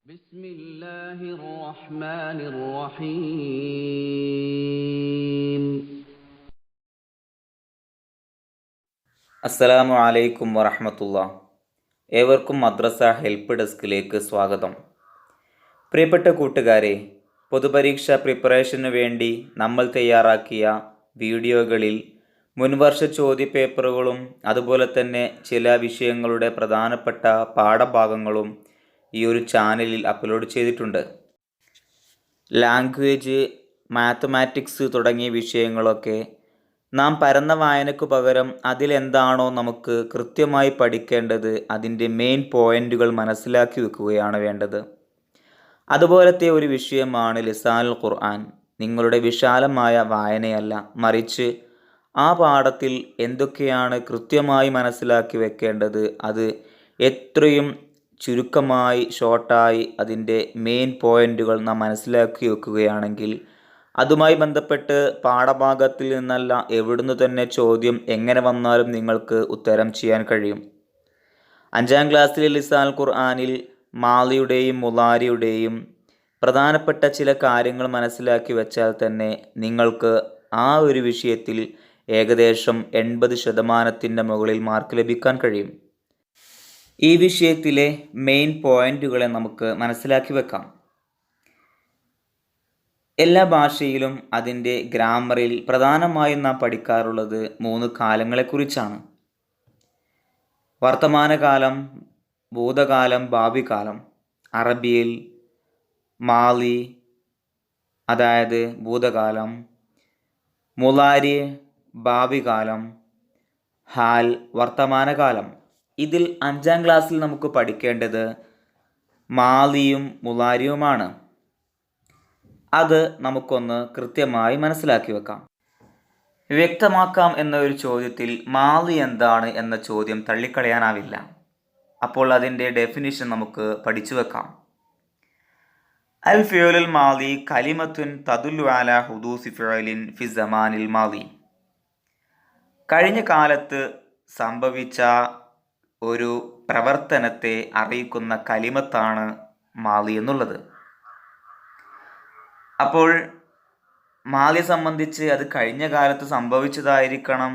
بسم الله الرحمن الرحيم. അസ്സലാമു അലൈക്കും വറഹ്മത്തുള്ളാ. ഏവർക്കും മദ്രസ ഹെൽപ്പ് ഡെസ്കിലേക്ക് സ്വാഗതം. പ്രിയപ്പെട്ട കൂട്ടുകാരെ, പൊതുപരീക്ഷ പ്രിപ്പറേഷന് വേണ്ടി നമ്മൾ തയ്യാറാക്കിയ വീഡിയോകളിൽ മുൻവർഷ ചോദ്യപേപ്പറുകളും അതുപോലെ തന്നെ ചില വിഷയങ്ങളുടെ പ്രധാനപ്പെട്ട പാഠഭാഗങ്ങളും ഈ ഒരു ചാനലിൽ അപ്ലോഡ് ചെയ്തിട്ടുണ്ട്. ലാംഗ്വേജ്, മാത്തമാറ്റിക്സ് തുടങ്ങിയ വിഷയങ്ങളൊക്കെ നാം പരന്ന വായനയ്ക്കു പകരം അതിലെന്താണോ നമുക്ക് കൃത്യമായി പഠിക്കേണ്ടത് അതിൻ്റെ മെയിൻ പോയിന്റുകൾ മനസ്സിലാക്കി വെക്കുകയാണ് വേണ്ടത്. അതുപോലത്തെ ഒരു വിഷയമാണ് ലിസാനുൽ ഖുർആൻ. നിങ്ങളുടെ വിശാലമായ വായനയല്ല, മറിച്ച് ആ പാഠത്തിൽ എന്തൊക്കെയാണ് കൃത്യമായി മനസ്സിലാക്കി വെക്കേണ്ടത്, അത് എത്രയും ചുരുക്കമായി ഷോർട്ടായി അതിൻ്റെ മെയിൻ പോയിന്റുകൾ നാം മനസ്സിലാക്കി വെക്കുകയാണെങ്കിൽ അതുമായി ബന്ധപ്പെട്ട് പാഠഭാഗത്തിൽ നിന്നല്ല എവിടുന്ന് തന്നെ ചോദ്യം എങ്ങനെ വന്നാലും നിങ്ങൾക്ക് ഉത്തരം ചെയ്യാൻ കഴിയും. 5ാം ക്ലാസ്സിലെ ലിസാനുൽ ഖുർആനിൽ മാളിയുടെയും മുളാരിയുടെയും പ്രധാനപ്പെട്ട ചില കാര്യങ്ങൾ മനസ്സിലാക്കി വെച്ചാൽ തന്നെ നിങ്ങൾക്ക് ആ ഒരു വിഷയത്തിൽ ഏകദേശം 80% മുകളിൽ മാർക്ക് ലഭിക്കാൻ കഴിയും. ഈ വിഷയത്തിലെ മെയിൻ പോയിന്റുകളെ നമുക്ക് മനസ്സിലാക്കി വെക്കാം. എല്ലാ ഭാഷയിലും അതിൻ്റെ ഗ്രാമറിൽ പ്രധാനമായും നാം പഠിക്കാറുള്ളത് 3 കാലങ്ങളെക്കുറിച്ചാണ്: വർത്തമാനകാലം, ഭൂതകാലം, ഭാവികാലം. അറബിയിൽ മാലി അതായത് ഭൂതകാലം, മുളാരി ഭാവികാലം, ഹാൽ വർത്തമാനകാലം. ഇതിൽ 5ാം ക്ലാസ്സിൽ നമുക്ക് പഠിക്കേണ്ടത് മാലിയും മുളാരിയുമാണ്. അത് നമുക്കൊന്ന് കൃത്യമായി മനസ്സിലാക്കി വെക്കാം. വ്യക്തമാക്കാം എന്ന ഒരു ചോദ്യത്തിൽ മാലി എന്താണ് എന്ന ചോദ്യം തള്ളിക്കളയാനാവില്ല. അപ്പോൾ അതിൻ്റെ ഡെഫിനിഷൻ നമുക്ക് പഠിച്ചു വെക്കാം. അൽ ഫിഉലുൽ മാലി കലിമത്തുൻ തദുല്ലു അലാ ഹുദൂസി ഫിഅലിൻ ഫി സമാനിൽ മാലി. കഴിഞ്ഞ കാലത്ത് സംഭവിച്ച ഒരു പ്രവർത്തനത്തെ അറിയിക്കുന്ന കലിമത്താണ് മാലി എന്നുള്ളത്. അപ്പോൾ മാലിയെ സംബന്ധിച്ച് അത് കഴിഞ്ഞ കാലത്ത് സംഭവിച്ചതായിരിക്കണം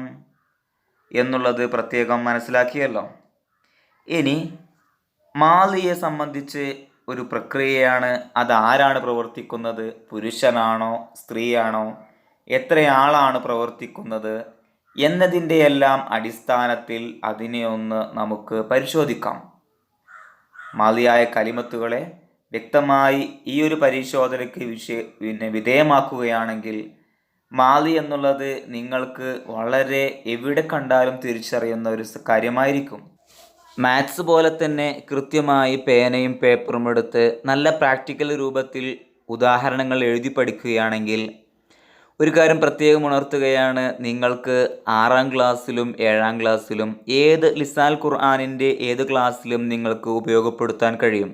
എന്നുള്ളത് പ്രത്യേകം മനസ്സിലാക്കിയല്ലോ. ഇനി മാലിയെ സംബന്ധിച്ച് ഒരു പ്രക്രിയയാണ്. അതാരാണ് പ്രവർത്തിക്കുന്നത്? പുരുഷനാണോ സ്ത്രീയാണോ? എത്രയാളാണ് പ്രവർത്തിക്കുന്നത് എന്നതിൻ്റെ എല്ലാം അടിസ്ഥാനത്തിൽ അതിനെ ഒന്ന് നമുക്ക് പരിശോധിക്കാം. മാലിയായ കലിമത്തുകളെ വ്യക്തമായി ഈ ഒരു പരിശോധനയ്ക്ക് വിധേയമാക്കുകയാണെങ്കിൽ മാലി എന്നുള്ളത് നിങ്ങൾക്ക് വളരെ എവിടെ കണ്ടാലും തിരിച്ചറിയുന്ന ഒരു കാര്യമായിരിക്കും. മാത്സ് പോലെ തന്നെ കൃത്യമായി പേനയും പേപ്പറും എടുത്ത് നല്ല പ്രാക്ടിക്കൽ രൂപത്തിൽ ഉദാഹരണങ്ങൾ എഴുതി പഠിക്കുകയാണെങ്കിൽ ഒരു കാര്യം പ്രത്യേകം ഉണർത്തുകയാണ്, നിങ്ങൾക്ക് 6ാം ക്ലാസ്സിലും 7ാം ക്ലാസ്സിലും ലിസാനുൽ ഖുർആനിൻ്റെ ഏത് ക്ലാസ്സിലും നിങ്ങൾക്ക് ഉപയോഗപ്പെടുത്താൻ കഴിയും.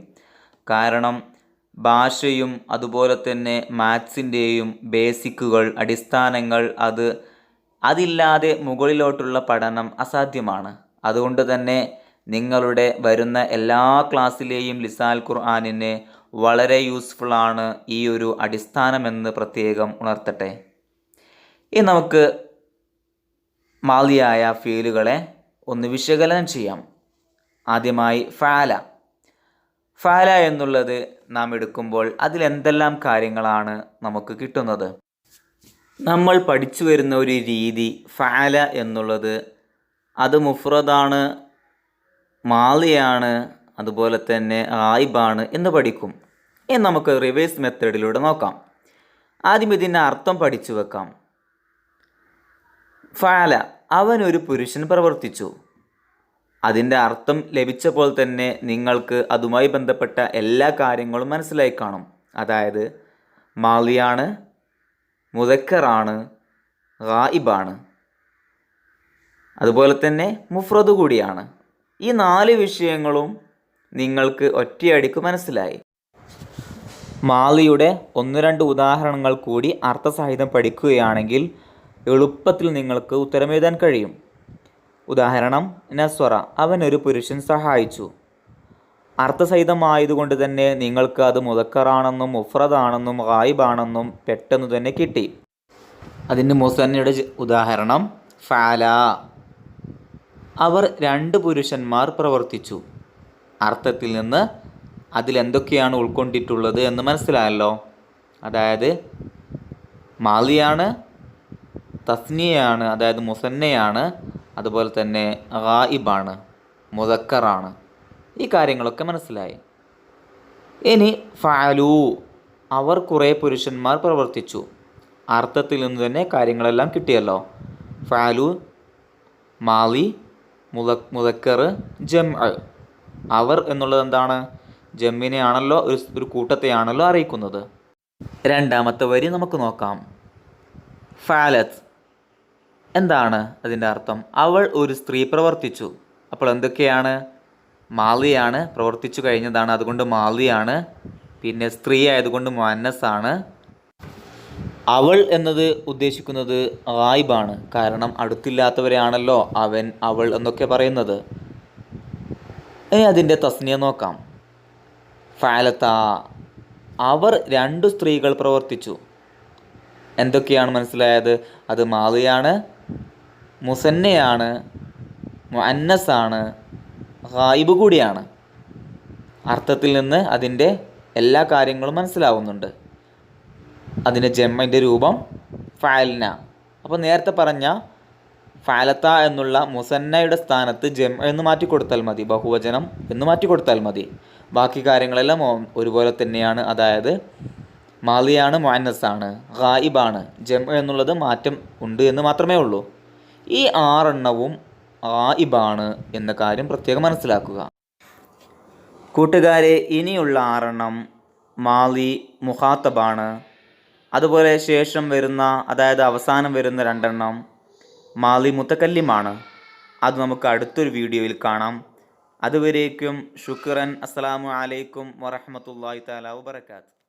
കാരണം ഭാഷയും അതുപോലെ തന്നെ മാത്സിൻ്റെയും ബേസിക്കുകൾ, അടിസ്ഥാനങ്ങൾ അതില്ലാതെ മുകളിലോട്ടുള്ള പഠനം അസാധ്യമാണ്. അതുകൊണ്ട് തന്നെ നിങ്ങളുടെ വരുന്ന എല്ലാ ക്ലാസ്സിലെയും ലിസാനുൽ ഖുർആനിന് വളരെ യൂസ്ഫുള്ളാണ് ഈ ഒരു അടിസ്ഥാനമെന്ന് പ്രത്യേകം ഉണർത്തട്ടെ. ഇനി നമുക്ക് മാലിയായ ഫീലുകളെ ഒന്ന് വിശകലനം ചെയ്യാം. ആദ്യമായി ഫാല എന്നുള്ളത് നാം എടുക്കുമ്പോൾ അതിലെന്തെല്ലാം കാര്യങ്ങളാണ് നമുക്ക് കിട്ടുന്നത്? നമ്മൾ പഠിച്ചു വരുന്ന ഒരു രീതി, ഫാല എന്നുള്ളത് അത് മുഫ്രദാണ്, മാലിയാണ്, അതുപോലെ തന്നെ ആയിബാണ് എന്ന് പഠിക്കും. ഇനി നമുക്ക് റിവേഴ്സ് മെത്തേഡിലൂടെ നോക്കാം. ആദ്യം ഇതിൻ്റെ അർത്ഥം പഠിച്ചു വെക്കാം. ഫാല, അവനൊരു പുരുഷൻ പ്രവർത്തിച്ചു. അതിൻ്റെ അർത്ഥം ലഭിച്ചപ്പോൾ തന്നെ നിങ്ങൾക്ക് അതുമായി ബന്ധപ്പെട്ട എല്ലാ കാര്യങ്ങളും മനസ്സിലായി കാണും. അതായത് മാലിയാണ്, മുദക്കറാണ്, ഗായിബാണ്, അതുപോലെ തന്നെ മുഫ്രദ് കൂടിയാണ്. ഈ 4 വിഷയങ്ങളും നിങ്ങൾക്ക് ഒറ്റയടിക്ക് മനസ്സിലായി. മാലിയുടെ 1-2 ഉദാഹരണങ്ങൾ കൂടി അർത്ഥസഹിതം പഠിക്കുകയാണെങ്കിൽ എളുപ്പത്തിൽ നിങ്ങൾക്ക് ഉത്തരമെഴുതാൻ കഴിയും. ഉദാഹരണം, നസ്വറ, അവനൊരു പുരുഷൻ സഹായിച്ചു. അർത്ഥസഹിതമായതുകൊണ്ട് തന്നെ നിങ്ങൾക്ക് അത് മുദക്കറാണെന്നും മുഫ്രദാണെന്നും ഗായിബാണെന്നും പെട്ടെന്ന് തന്നെ കിട്ടി. അതിന് മുസന്നയുടെ ഉദാഹരണം ഫഅല. അവർ 2 പുരുഷന്മാർ പ്രവർത്തിച്ചു. അർത്ഥത്തിൽ നിന്ന് അതിലെന്തൊക്കെയാണ് ഉൾക്കൊണ്ടിട്ടുള്ളത് എന്ന് മനസ്സിലായല്ലോ. അതായത് മാലിയാണ്, തസ്നിയയാണ്, അതായത് മുസന്നയാണ്, അതുപോലെ തന്നെ ഗായിബാണ്, മുദക്കറാണ്. ഈ കാര്യങ്ങളൊക്കെ മനസ്സിലായി. ഇനി ഫഅലു, അവർ കുറേ പുരുഷന്മാർ പ്രവർത്തിച്ചു. അർത്ഥത്തിൽ നിന്ന് തന്നെ കാര്യങ്ങളെല്ലാം കിട്ടിയല്ലോ. ഫഅലു മാലി, മുദക്കർ, ജംഅ. അവർ എന്നുള്ളത് എന്താണ്? ജമ്മിനെയാണല്ലോ, ഒരു കൂട്ടത്തെയാണല്ലോ അറിയിക്കുന്നത്. രണ്ടാമത്തെ വരി നമുക്ക് നോക്കാം. ഫഅലത്ത് എന്താണ് അതിൻ്റെ അർത്ഥം? അവൾ ഒരു സ്ത്രീ പ്രവർത്തിച്ചു. അപ്പോൾ എന്തൊക്കെയാണ്? മാലിയാണ്, പ്രവർത്തിച്ചു കഴിഞ്ഞതാണ്, അതുകൊണ്ട് മാലിയാണ്. പിന്നെ സ്ത്രീ ആയതുകൊണ്ട് മുഅന്നസാണ്. അവൾ എന്നത് ഉദ്ദേശിക്കുന്നത് ഗായിബാണ്. കാരണം അടുത്തില്ലാത്തവരെയാണല്ലോ അവൻ, അവൾ എന്നൊക്കെ പറയുന്നത്. ഇനി അതിൻ്റെ തസ്നിയ നോക്കാം. ഫഅലത, അവർ 2 സ്ത്രീകൾ പ്രവർത്തിച്ചു. എന്തൊക്കെയാണ് മനസ്സിലായത്? അത് മാലിയാണ്, മുസന്നയാണ്, മുഅന്നസാണ്, ഗായിബ് കൂടിയാണ്. അർത്ഥത്തിൽ നിന്ന് അതിൻ്റെ എല്ലാ കാര്യങ്ങളും മനസ്സിലാവുന്നുണ്ട്. അതിൻ്റെ ജമ്മിൻ്റെ രൂപം ഫഅൽന. അപ്പോൾ നേരത്തെ പറഞ്ഞ ഫഅലത എന്നുള്ള മുസന്നയുടെ സ്ഥാനത്ത് ജം എന്ന് മാറ്റിക്കൊടുത്താൽ മതി, ബഹുവചനം എന്ന് മാറ്റിക്കൊടുത്താൽ മതി. ബാക്കി കാര്യങ്ങളെല്ലാം ഒരുപോലെ തന്നെയാണ്. അതായത് മാലിയാണ്, മുഅന്നസാണ്, ഗായിബാണ്, ജം എന്നുള്ളത് മാറ്റം ഉണ്ട് എന്ന് മാത്രമേ ഉള്ളൂ. ഈ 6 എണ്ണവും ഗായിബാണ് എന്ന കാര്യം പ്രത്യേകം മനസ്സിലാക്കുക. കൂട്ടുകാരെ, ഇനിയുള്ള 6 എണ്ണം മാലി മുഖാത്തബാണ്. അതുപോലെ ശേഷം വരുന്ന, അതായത് അവസാനം വരുന്ന 2 എണ്ണം മാലി മുത്തക്കല്ലിമാണ്. അത് നമുക്ക് അടുത്തൊരു വീഡിയോയിൽ കാണാം. അതുവരേക്കും ശുക്രൻ. അസ്സലാമു അലൈക്കും വറഹ്മത്തുള്ളാഹി തആല വബറകാതുഹു.